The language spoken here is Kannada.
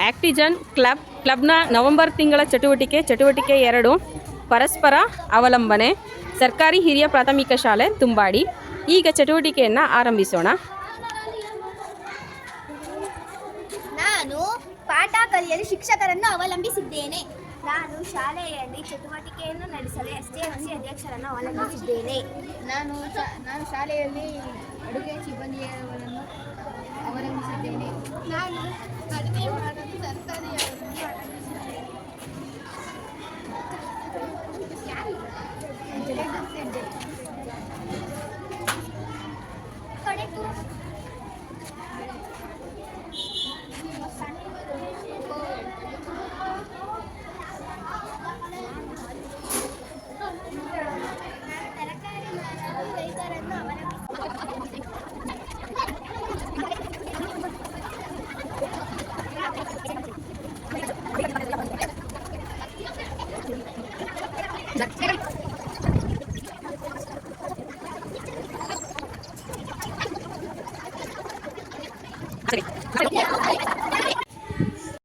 ಆಕ್ಟಿಜನ್ ಕ್ಲಬ್ನ ನವೆಂಬರ್ ತಿಂಗಳ ಚಟುವಟಿಕೆ 2 ಪರಸ್ಪರ ಅವಲಂಬನೆ ಸರ್ಕಾರಿ ಹಿರಿಯ ಪ್ರಾಥಮಿಕ ಶಾಲೆ ತುಂಬಾಡಿ. ಈಗ ಚಟುವಟಿಕೆಯನ್ನು ಆರಂಭಿಸೋಣ. ನಾನು ಪಾಠ ಕಲಿಯಲು ಶಿಕ್ಷಕರನ್ನು ಅವಲಂಬಿಸಿದ್ದೇನೆ. ನಾನು ಶಾಲೆಯಲ್ಲಿ ಚಟುವಟಿಕೆಯನ್ನು ನಡೆಸಲು STMC ಅಧ್ಯಕ್ಷರನ್ನು ಅವಲಂಬಿಸಿದ್ದೇನೆ. ನಾನು ಶಾಲೆಯಲ್ಲಿ ಅಡುಗೆ ಸಿಬ್ಬಂದಿಯವರನ್ನು ಅವಲಂಬಿಸಿದ್ದೇನೆ. ನಾನು ಅಡುಗೆ ಮಾಡಲು ತರಕಾರಿಯವರನ್ನು ಸರಿ